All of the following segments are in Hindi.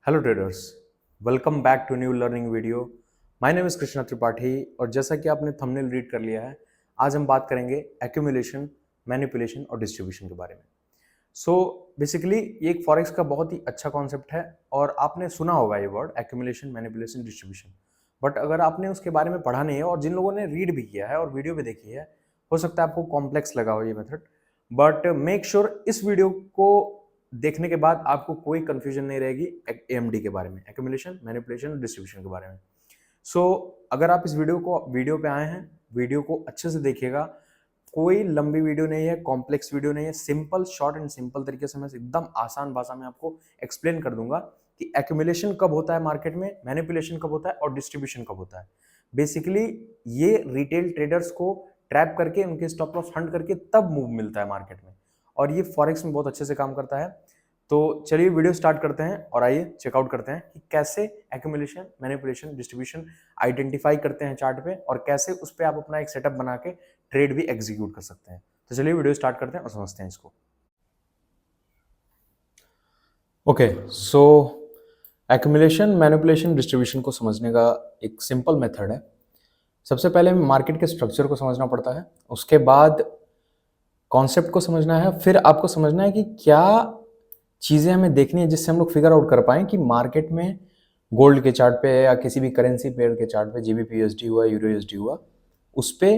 Hello traders, welcome back to new learning video. My name is Krishna Tripathi और जैसा कि आपने थंबनेल रीड कर लिया है, आज हम बात करेंगे एक्यूमुलेशन, मैनिपुलेशन और डिस्ट्रीब्यूशन के बारे में। सो बेसिकली ये एक फॉरेक्स का बहुत ही अच्छा कॉन्सेप्ट है और आपने सुना होगा ये word accumulation, manipulation, distribution. But अगर आपने उसके बारे में पढ़ा नहीं है और जिन लोगों ने रीड भी किया है और वीडियो भी देखी है, हो सकता है आपको कॉम्प्लेक्स लगा हो ये मेथड। बट मेक श्योर इस वीडियो को देखने के बाद आपको कोई कंफ्यूजन नहीं रहेगी एएमडी के बारे में, एक्यूमुलेशन, मैनिपुलेशन, डिस्ट्रीब्यूशन के बारे में। सो अगर आप इस वीडियो पे आए हैं, वीडियो को अच्छे से देखिएगा। कोई लंबी वीडियो नहीं है, कॉम्प्लेक्स वीडियो नहीं है, सिंपल, शॉर्ट एंड सिंपल तरीके से मैं एकदम आसान भाषा में आपको एक्सप्लेन कर दूंगा कि एक्यूमुलेशन कब होता है मार्केट में, मैनिपुलेशन कब होता है और डिस्ट्रीब्यूशन कब होता है। बेसिकली ये रिटेल ट्रेडर्स को ट्रैप करके उनके स्टॉप लॉस हंट करके तब मूव मिलता है मार्केट में, और ये फॉरेक्स में बहुत अच्छे से काम करता है। तो चलिए वीडियो स्टार्ट करते हैं और आइए चेकआउट करते हैं कि कैसे एक्यूमुलेशन, मैनिपुलेशन, डिस्ट्रीब्यूशन आइडेंटिफाई करते हैं चार्ट पे और कैसे उस पर आप अपना एक सेटअप बना के ट्रेड भी एग्जीक्यूट कर सकते हैं। तो चलिए वीडियो स्टार्ट करते हैं और समझते हैं इसको। ओके, सो एक्यूमुलेशन, मैनिपुलेशन, डिस्ट्रीब्यूशन को समझने का एक सिंपल मेथड है। सबसे पहले मार्केट के स्ट्रक्चर को समझना पड़ता है, उसके बाद कॉन्सेप्ट को समझना है, फिर आपको समझना है कि क्या चीज़ें हमें देखनी है जिससे हम लोग फिगर आउट कर पाएं कि मार्केट में गोल्ड के चार्ट पे या किसी भी करेंसी पेयर के चार्ट पे, जीबीपी यूएसडी हुआ, यूरो यूएसडी हुआ, उस पे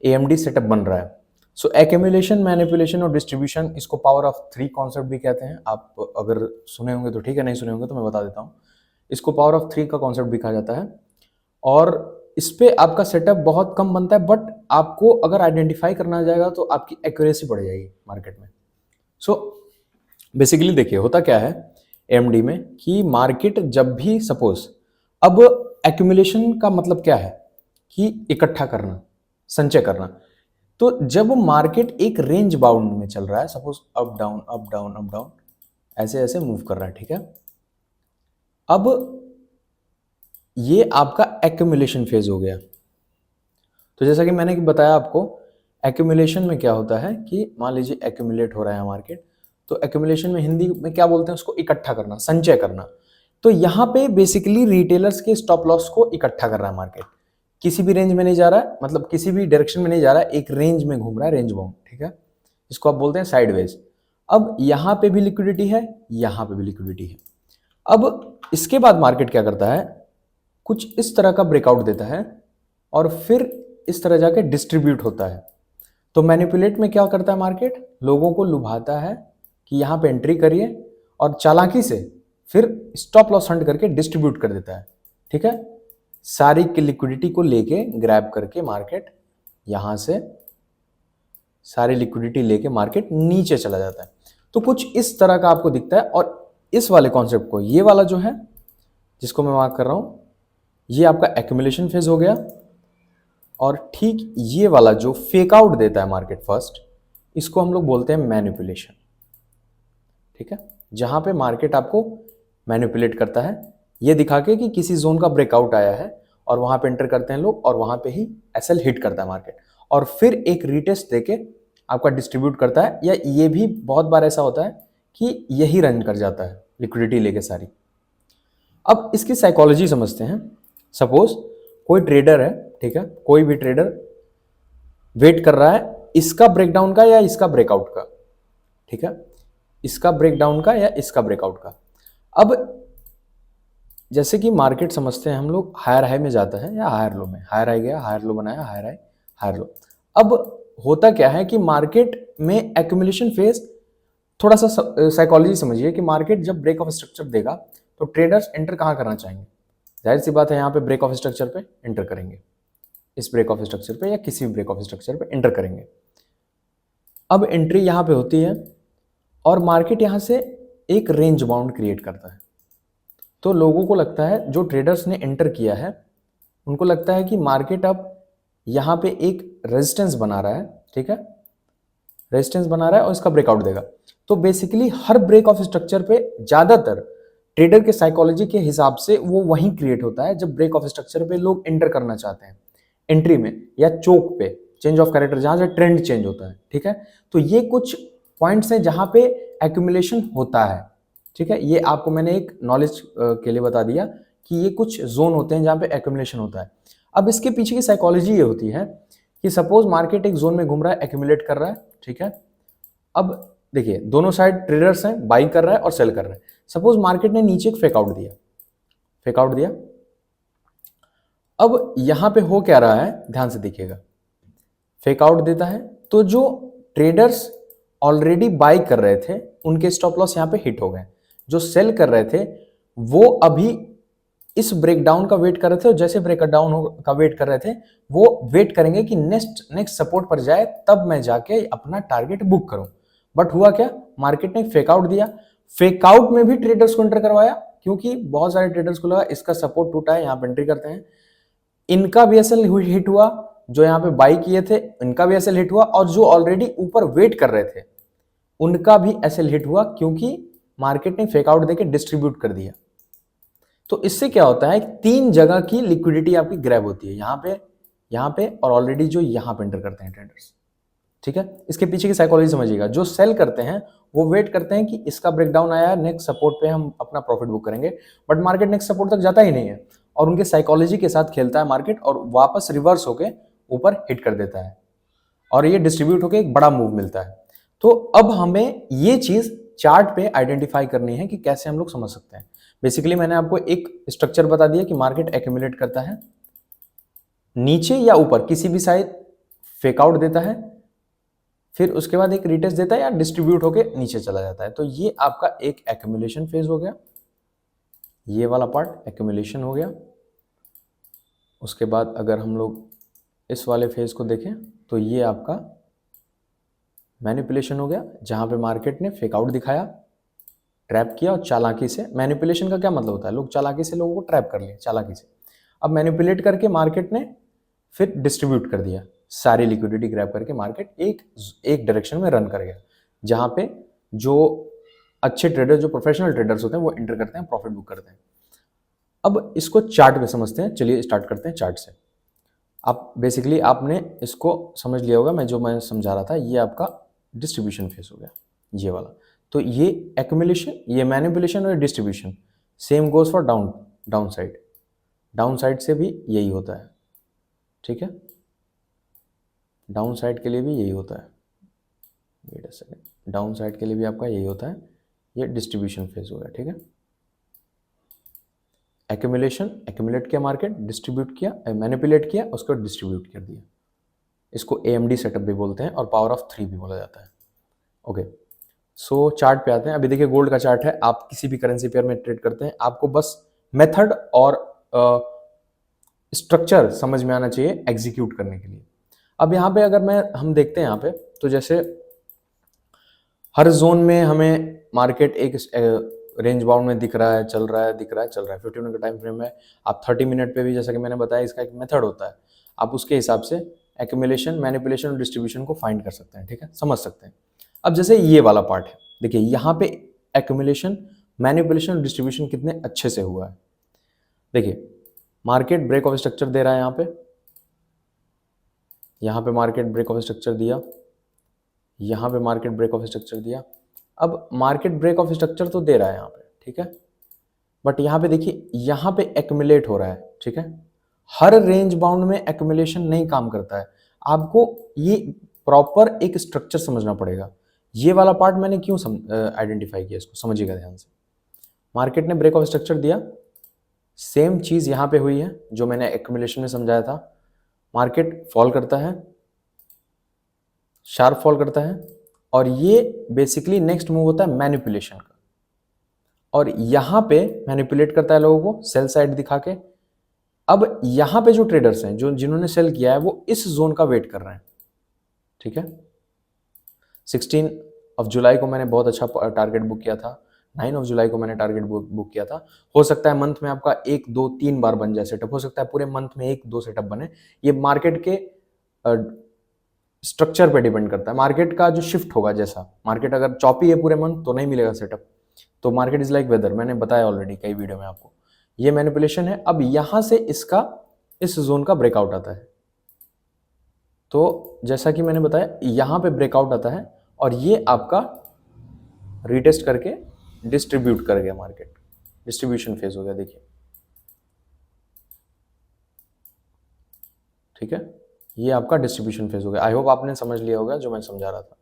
एएमडी सेटअप बन रहा है। सो एक्यूमुलेशन, मैनिपुलेशन और डिस्ट्रीब्यूशन, इसको पावर ऑफ थ्री कॉन्सेप्ट भी कहते हैं। आप अगर सुने होंगे तो ठीक है, नहीं सुने होंगे तो मैं बता देता हूँ। इसको पावर ऑफ थ्री का कॉन्सेप्ट भी कहा जाता है और इस पे आपका सेटअप बहुत कम बनता है, बट आपको अगर आइडेंटिफाई करना जाएगा तो आपकी एक्यूरेसी बढ़ जाएगी मार्केट में। सो बेसिकली देखिए होता क्या है एएमडी में कि मार्केट जब भी सपोज, अब एक्यूमुलेशन का मतलब क्या है कि इकट्ठा करना, संचय करना। तो जब मार्केट एक रेंज बाउंड में चल रहा है, suppose up down up down up down ऐसे ऐसे मूव कर रहा है, ठीक है, अब ये आपका एक्यूमुलेशन फेज हो गया। तो जैसा कि मैंने बताया आपको, एक्यूमुलेशन में क्या होता है कि मान लीजिए एक्यूमुलेट हो रहा है मार्केट, तो एक्यूमुलेशन में हिंदी में क्या बोलते हैं उसको, इकट्ठा करना, संचय करना। तो यहाँ पे बेसिकली रिटेलर्स के स्टॉप लॉस को इकट्ठा कर रहा है मार्केट। किसी भी रेंज में नहीं जा रहा है, मतलब किसी भी डायरेक्शन में नहीं जा रहा है, एक रेंज में घूम रहा है, रेंज बाउंड, ठीक है, इसको आप बोलते हैं साइडवेज। अब यहाँ पे भी लिक्विडिटी है, यहाँ पे भी लिक्विडिटी है। अब इसके बाद मार्केट क्या करता है, कुछ इस तरह का ब्रेकआउट देता है और फिर इस तरह जाके डिस्ट्रीब्यूट होता है। तो मैनिपुलेट में क्या करता है मार्केट, लोगों को लुभाता है कि यहाँ पे एंट्री करिए और चालाकी से फिर स्टॉप लॉस हंट करके डिस्ट्रीब्यूट कर देता है, ठीक है, सारी की लिक्विडिटी को लेके ग्रैब करके मार्केट यहाँ से सारी लिक्विडिटी लेके मार्केट नीचे चला जाता है। तो कुछ इस तरह का आपको दिखता है और इस वाले कॉन्सेप्ट को, ये वाला जो है जिसको मैं मार्क कर रहा हूं, ये आपका एक्यूमुलेशन फेज हो गया। और ठीक ये वाला जो फेक आउट देता है मार्केट फर्स्ट, इसको हम लोग बोलते हैं मैनिपुलेशन, ठीक है, जहां पे मार्केट आपको मैनिपुलेट करता है ये दिखा के कि किसी जोन का ब्रेकआउट आया है और वहां पे एंटर करते हैं लोग और वहां पे ही एसएल हिट करता है मार्केट और फिर एक रीटेस्ट देके आपका डिस्ट्रीब्यूट करता है। या ये भी बहुत बार ऐसा होता है कि यही रन कर जाता है लिक्विडिटी लेके सारी। अब इसकी साइकोलॉजी समझते हैं। सपोज कोई ट्रेडर है, ठीक है, कोई भी ट्रेडर वेट कर रहा है इसका ब्रेकडाउन का या इसका ब्रेकआउट का, ठीक है, इसका ब्रेकडाउन का या इसका ब्रेकआउट का। अब जैसे कि मार्केट समझते हैं हम लोग, हायर हाई में जाता है या हायर लो में, हायर हाई गया, हायर लो बनाया, हायर हाई, हायर लो। अब होता क्या है कि मार्केट में एक्यूमुलेशन फेज, थोड़ा सा साइकोलॉजी समझिए कि मार्केट जब ब्रेक ऑफ स्ट्रक्चर देगा तो ट्रेडर्स एंटर कहाँ करना चाहेंगे, जाहिर सी बात है यहाँ पे ब्रेक ऑफ स्ट्रक्चर पे एंटर करेंगे, इस ब्रेक ऑफ स्ट्रक्चर पे या किसी भी ब्रेक ऑफ स्ट्रक्चर पे एंटर करेंगे। अब एंट्री यहाँ पे होती है और मार्केट यहाँ से एक रेंज बाउंड क्रिएट करता है। तो लोगों को लगता है, जो ट्रेडर्स ने एंटर किया है उनको लगता है कि मार्केट अब यहाँ पे एक रेजिस्टेंस बना रहा है, ठीक है, रेजिस्टेंस बना रहा है और इसका ब्रेकआउट देगा। तो बेसिकली हर ब्रेक ऑफ स्ट्रक्चर पे ज्यादातर ट्रेडर के साइकोलॉजी के हिसाब से वो वहीं क्रिएट होता है जब ब्रेक ऑफ स्ट्रक्चर पे लोग एंटर करना चाहते हैं, एंट्री में या चोक पे, चेंज ऑफ कैरेक्टर, जहां से ट्रेंड चेंज होता है, ठीक है। तो ये कुछ पॉइंट्स हैं जहां पे एक्यूमुलेशन होता है। ठीक है, ये आपको मैंने एक नॉलेज के लिए बता दिया कि ये कुछ जोन होते हैं जहाँ पे एक्यूमुलेशन होता है। अब इसके पीछे की साइकोलॉजी ये होती है कि सपोज मार्केट एक जोन में घूम रहा है, एक्यूमुलेट कर रहा है, ठीक है। अब देखिए दोनों साइड ट्रेडर्स हैं, बाई कर रहा है और सेल कर रहा है। सपोज मार्केट ने नीचे एक फेकआउट दिया, फेकआउट दिया। अब यहां पे हो क्या रहा है, ध्यान से देखिएगा, फेकआउट देता है तो जो ट्रेडर्स ऑलरेडी बाई कर रहे थे उनके स्टॉप लॉस यहां पे हिट हो गए। जो सेल कर रहे थे वो अभी इस ब्रेकडाउन का वेट कर रहे थे और जैसे ब्रेकडाउन का वेट कर रहे थे वो वेट करेंगे कि नेक्स्ट सपोर्ट पर जाए तब मैं जाके अपना टारगेट बुक करूं। बट हुआ क्या, मार्केट ने फेकआउट दिया, फेकआउट में भी ट्रेडर्स को एंटर करवाया क्योंकि बहुत सारे ट्रेडर्स को लगा इसका सपोर्ट टूटा है, यहां पे एंट्री करते हैं। इनका भी एसएल हिट हुआ, जो यहां पे बाई किए थे इनका भी एसएल हिट हुआ और जो ऑलरेडी ऊपर वेट कर रहे थे उनका भी एसएल हिट हुआ क्योंकि मार्केट ने फेकआउट देके डिस्ट्रीब्यूट कर दिया। तो इससे क्या होता है, तीन जगह की लिक्विडिटी आपकी ग्रैब होती है, यहां पे और ऑलरेडी जो यहां पे एंटर करते हैं ट्रेडर्स। ठीक है, इसके पीछे की साइकोलॉजी समझिएगा। जो सेल करते हैं वो वेट करते हैं कि इसका ब्रेकडाउन आया, नेक्स्ट सपोर्ट पे हम अपना प्रॉफिट बुक करेंगे, बट मार्केट नेक्स्ट सपोर्ट तक जाता ही नहीं है और उनके साइकोलॉजी के साथ खेलता है मार्केट और वापस रिवर्स होके ऊपर हिट कर देता है और ये डिस्ट्रीब्यूट होके एक बड़ा मूव मिलता है। तो अब हमें ये चीज चार्ट पे आइडेंटिफाई करनी है कि कैसे हम लोग समझ सकते हैं। बेसिकली मैंने आपको एक स्ट्रक्चर बता दिया कि मार्केट एक्यूमुलेट करता है, नीचे या ऊपर किसी भी साइड फेकआउट देता है, फिर उसके बाद एक रिटेस्ट देता है या डिस्ट्रीब्यूट होके नीचे चला जाता है। तो ये आपका एक एक्यूमुलेशन फेज हो गया, ये वाला पार्ट एक्यूमुलेशन हो गया। उसके बाद अगर हम लोग इस वाले फेज को देखें तो ये आपका मैनिपुलेशन हो गया, जहां पे मार्केट ने फेकआउट दिखाया, ट्रैप किया और चालाकी से। मैनिपुलेशन का क्या मतलब होता है, लोग चालाकी से लोगों को ट्रैप कर लिए चालाकी से। अब मैनिपुलेट करके मार्केट ने फिर डिस्ट्रीब्यूट कर दिया, सारी लिक्विडिटी ग्रैब करके मार्केट एक डायरेक्शन में रन कर गया, जहां पे जो अच्छे ट्रेडर, जो प्रोफेशनल ट्रेडर्स होते हैं वो एंटर करते हैं, प्रॉफिट बुक करते हैं। अब इसको चार्ट में समझते हैं, चलिए स्टार्ट करते हैं चार्ट से। आप बेसिकली आपने इसको समझ लिया होगा, मैं समझा रहा था, ये आपका डिस्ट्रीब्यूशन फेज हो गया, ये वाला। तो ये एक्यूमुलेशन, ये मैनिपुलेशन और distribution, same goes for down side. Down side से भी यही होता है, ठीक है, डाउन साइड के लिए भी यही होता है। Wait a second, down side के लिए भी आपका यही होता है। ये डिस्ट्रीब्यूशन फेज हो गया, ठीक है। एक्यूमुलेशन, एक्यूमुलेट किया मार्केट, डिस्ट्रीब्यूट किया, मैनिपुलेट किया, उसको डिस्ट्रीब्यूट कर दिया। इसको AMD सेटअप भी बोलते हैं और पावर ऑफ 3 भी बोला जाता है। ओके, सो चार्ट पे आते हैं। अभी देखिए गोल्ड का चार्ट है, आप किसी भी करेंसी पेयर में ट्रेड करते हैं, आपको बस मेथड और स्ट्रक्चर समझ में आना चाहिए एग्जीक्यूट करने के लिए। अब यहाँ पे अगर हम देखते हैं यहाँ पे, तो जैसे हर जोन में हमें मार्केट एक रेंज बाउंड में दिख रहा है, चल रहा है, दिख रहा है, चल रहा है। 15 मिनट का टाइम फ्रेम है, आप 30 मिनट पे भी, जैसा कि मैंने बताया, इसका एक मेथड होता है, आप उसके हिसाब से एक्यूमुलेशन, मैनिपुलेशन और डिस्ट्रीब्यूशन को फाइंड कर सकते हैं, ठीक है, समझ सकते हैं। अब जैसे ये वाला पार्ट है, देखिए यहाँ पे एक्यूमुलेशन, मैनिपुलेशन और डिस्ट्रीब्यूशन कितने अच्छे से हुआ है। देखिए मार्केट ब्रेक ऑफ स्ट्रक्चर दे रहा है, यहाँ पे मार्केट ब्रेक ऑफ स्ट्रक्चर दिया, यहाँ पे मार्केट ब्रेक ऑफ स्ट्रक्चर दिया। अब मार्केट ब्रेक ऑफ स्ट्रक्चर तो दे रहा है यहाँ पे, ठीक है, बट यहाँ पे देखिए यहाँ पे एक्यूमुलेट हो रहा है, ठीक है। हर रेंज बाउंड में एक्यूमुलेशन नहीं काम करता है, आपको ये प्रॉपर एक स्ट्रक्चर समझना पड़ेगा। ये वाला पार्ट मैंने क्यों आइडेंटिफाई किया, इसको समझिएगा ध्यान से। मार्केट ने ब्रेक ऑफ स्ट्रक्चर दिया, सेम चीज यहाँ पे हुई है जो मैंने एक्यूमुलेशन में समझाया था। मार्केट फॉल करता है, शार्प फॉल करता है, और ये बेसिकली नेक्स्ट मूव होता है मैनिपुलेशन का, और यहां पे मैनिपुलेट करता है लोगों को सेल साइड दिखा के। अब यहां पे जो ट्रेडर्स हैं, जो जिन्होंने सेल किया है, वो इस जोन का वेट कर रहे हैं, ठीक है। 16 जुलाई को मैंने बहुत अच्छा टारगेट बुक किया था, 9 जुलाई को मैंने टारगेट बुक किया था। हो सकता है मंथ में आपका 1 2 3 बार बन जाए सेटअप, हो सकता है पूरे मंथ में 1 2 सेटअप बने। ये मार्केट के स्ट्रक्चर पे डिपेंड करता है, मार्केट का जो शिफ्ट होगा। जैसा मार्केट अगर चॉपी है पूरे मंथ तो नहीं मिलेगा सेटअप। तो मार्केट इज लाइक वेदर, मैंने बताया ऑलरेडी कई वीडियो में आपको। ये मैनिपुलेशन है। अब यहां से इसका इस जोन का ब्रेकआउट आता है, तो जैसा कि मैंने बताया यहां पे ब्रेकआउट आता है और ये आपका रीटेस्ट करके डिस्ट्रीब्यूट कर गया मार्केट, डिस्ट्रीब्यूशन फेज हो गया, देखिए ठीक है, ये आपका डिस्ट्रीब्यूशन फेज हो गया। आई होप आपने समझ लिया होगा जो मैं समझा रहा था।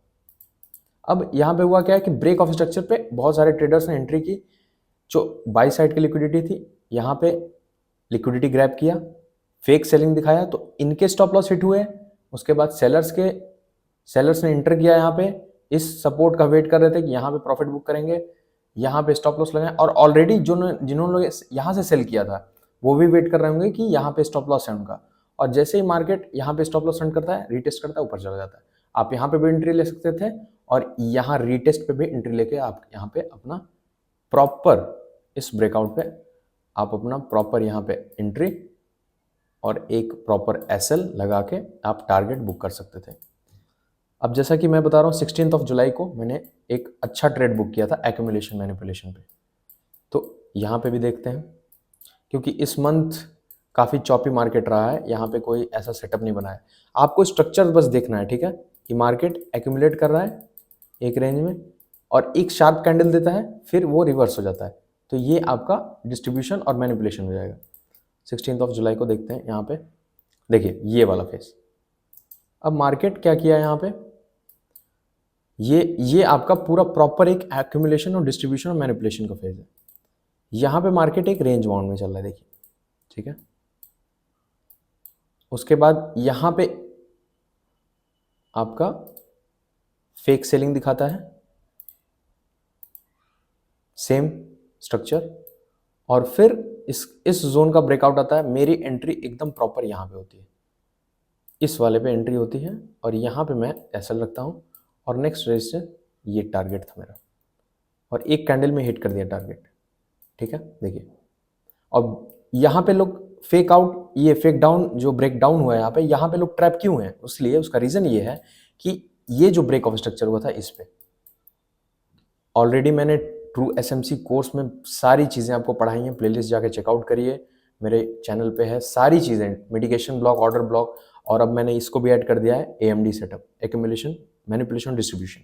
अब यहाँ पे हुआ क्या है कि ब्रेक ऑफ स्ट्रक्चर पे बहुत सारे ट्रेडर्स ने एंट्री की, जो बाई साइड की लिक्विडिटी थी, यहाँ पे लिक्विडिटी ग्रैब किया, फेक सेलिंग दिखाया, तो इनके स्टॉप लॉस हिट हुए। उसके बाद सेलर्स ने एंटर किया यहाँ पे, इस सपोर्ट का वेट कर रहे थे कि यहाँ पे प्रॉफिट बुक करेंगे, यहाँ पे स्टॉप लॉस लगाए, और ऑलरेडी जिन्होंने यहाँ से सेल किया था वो भी वेट कर रहे होंगे कि यहाँ पे स्टॉप लॉस है उनका, और जैसे ही मार्केट यहाँ पे स्टॉप लॉस रन करता है, रीटेस्ट करता है, ऊपर चला जाता है। आप यहाँ पे भी एंट्री ले सकते थे, और यहाँ रीटेस्ट पे भी एंट्री लेके आप यहाँ पे अपना प्रॉपर इस ब्रेकआउट पे आप अपना प्रॉपर यहाँ पे एंट्री और एक प्रॉपर एसएल लगा के आप टारगेट बुक कर सकते थे। अब जैसा कि मैं बता रहा हूँ 16 जुलाई को मैंने एक अच्छा ट्रेड बुक किया था एक्यूमुलेशन मैनिपुलेशन पे, तो यहाँ पे भी देखते हैं, क्योंकि इस मंथ काफ़ी चॉपी मार्केट रहा है, यहाँ पे कोई ऐसा सेटअप नहीं बना है। आपको स्ट्रक्चर बस देखना है, ठीक है, कि मार्केट एक्यूमुलेट कर रहा है एक रेंज में और एक शार्प कैंडल देता है, फिर वो रिवर्स हो जाता है, तो ये आपका डिस्ट्रीब्यूशन और मैनिपुलेशन हो जाएगा। 16 जुलाई को देखते हैं, यहाँ पे देखिए ये वाला फेस। अब मार्केट क्या किया यहाँ पे, ये आपका पूरा प्रॉपर एक एक्यूमुलेशन और डिस्ट्रीब्यूशन और मैनिपुलेशन का फेज है। यहाँ पे मार्केट एक रेंज बाउंड में चल रहा है, देखिए ठीक है। उसके बाद यहाँ पे आपका फेक सेलिंग दिखाता है, सेम स्ट्रक्चर, और फिर इस जोन का ब्रेकआउट आता है। मेरी एंट्री एकदम प्रॉपर यहाँ पे होती है, इस वाले पे एंट्री होती है, और यहाँ पे मैं एसएल रखता हूँ, और नेक्स्ट रेजिस्टेंस ये टारगेट था मेरा, और एक कैंडल में हिट कर दिया टारगेट, ठीक है। देखिए अब यहाँ पे लोग फेक आउट, ये फेक डाउन जो ब्रेक डाउन हुआ है यहाँ पे लोग ट्रैप क्यों हैं, उसलिए उसका रीजन ये है कि ये जो ब्रेक ऑफ स्ट्रक्चर हुआ था इस पे ऑलरेडी मैंने ट्रू एसएमसी कोर्स में सारी चीज़ें आपको पढ़ाई हैं, प्लेलिस्ट जाके चेकआउट करिए, मेरे चैनल पे है सारी चीज़ें, मिटिगेशन ब्लॉक, ऑर्डर ब्लॉक, और अब मैंने इसको भी ऐड कर दिया है AMD setup, accumulation manipulation distribution.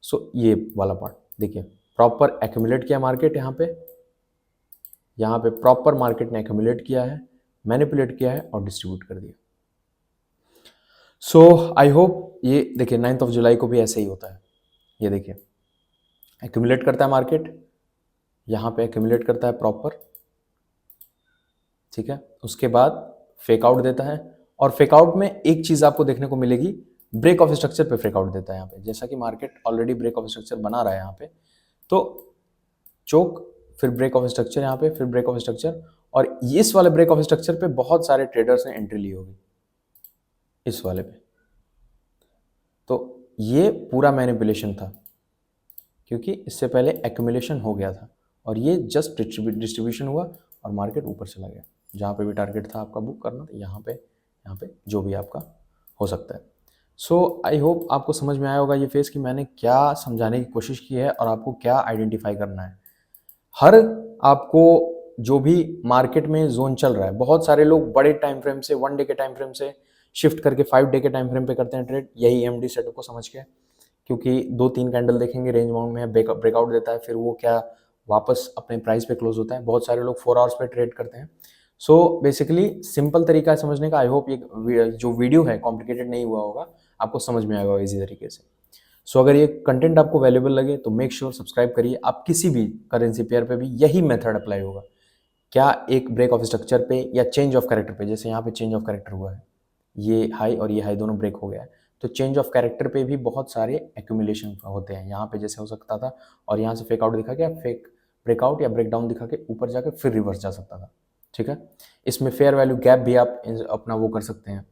So ये वाला पार्ट देखिए, प्रॉपर एक्यूमुलेट किया मार्केट, यहाँ पे प्रॉपर मार्केट ने एक्यूमुलेट किया है, मैनिपुलेट किया है और डिस्ट्रीब्यूट कर दिया। सो आई होप ये देखिए 9 जुलाई को भी ऐसे ही होता है, ये देखिए एक्यूमुलेट करता है मार्केट, यहाँ पे एक्यूमुलेट करता है प्रॉपर, ठीक है। उसके बाद फेक आउट देता है, और फेक आउट में एक चीज़ आपको देखने को मिलेगी, ब्रेक ऑफ स्ट्रक्चर पे फेक आउट देता है यहाँ पे, जैसा कि market already break of structure बना रहा है यहाँ पे, तो चोक, फिर ब्रेक ऑफ स्ट्रक्चर यहाँ पे, फिर ब्रेक ऑफ स्ट्रक्चर, और इस वाले ब्रेक ऑफ स्ट्रक्चर पे बहुत सारे ट्रेडर्स ने एंट्री ली होगी इस वाले पे, तो ये पूरा मैनिपुलेशन था, क्योंकि इससे पहले एक्यूमुलेशन हो गया था, और ये जस्ट डिस्ट्रीब्यूशन हुआ और मार्केट ऊपर चला गया। जहाँ पे भी टारगेट था आपका बुक करना, तो यहाँ पे जो भी आपका हो सकता है। सो आई होप आपको समझ में आया होगा ये फेस कि मैंने क्या समझाने की कोशिश की है और आपको क्या आइडेंटिफाई करना है। हर आपको जो भी मार्केट में जोन चल रहा है, बहुत सारे लोग बड़े टाइम फ्रेम से, 1 डे के टाइम फ्रेम से शिफ्ट करके 5 डे के टाइम फ्रेम पे करते हैं ट्रेड, यही एमडी सेटअप को समझ के, क्योंकि 2-3 कैंडल देखेंगे, रेंज बाउंड में है, ब्रेकआउट देता है, फिर वो क्या वापस अपने प्राइस पे क्लोज होता है। बहुत सारे लोग 4 आवर्स पे ट्रेड करते हैं। सो बेसिकली सिंपल तरीका है समझने का। आई होप ये जो वीडियो है कॉम्प्लिकेटेड नहीं हुआ होगा, आपको समझ में आएगा इजी तरीके से। सो अगर ये कंटेंट आपको वैल्यूएबल लगे तो मेक श्योर सब्सक्राइब करिए। आप किसी भी करेंसी पेयर पे भी यही मेथड अप्लाई होगा, क्या एक ब्रेक ऑफ स्ट्रक्चर पे या चेंज ऑफ कैरेक्टर पे, जैसे यहाँ पे चेंज ऑफ कैरेक्टर हुआ है, ये हाई और ये हाई दोनों ब्रेक हो गया है, तो चेंज ऑफ कैरेक्टर पे भी बहुत सारे एक्यूमुलेशन होते हैं। यहाँ पे जैसे हो सकता था, और यहाँ से फेक आउट दिखा के फेक ब्रेकआउट या ब्रेकडाउन दिखा के ऊपर जाके फिर रिवर्स जा सकता था, ठीक है। इसमें फेयर वैल्यू गैप भी आप अपना वो कर सकते हैं,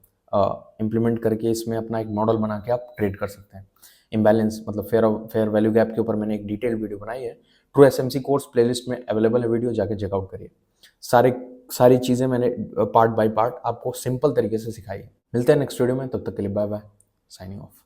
इम्प्लीमेंट करके इसमें अपना एक मॉडल बना के आप ट्रेड कर सकते हैं। इम्बैलेंस मतलब फेयर वैल्यू गैप के ऊपर मैंने एक डिटेल वीडियो बनाई है, ट्रू एसएमसी कोर्स प्लेलिस्ट में अवेलेबल है वीडियो, जाके चेकआउट करिए। सारी चीज़ें मैंने पार्ट बाय पार्ट आपको सिंपल तरीके से सिखाई है। मिलते हैं नेक्स्ट वीडियो में, तब तक के लिए बाय बाय, साइनिंग ऑफ।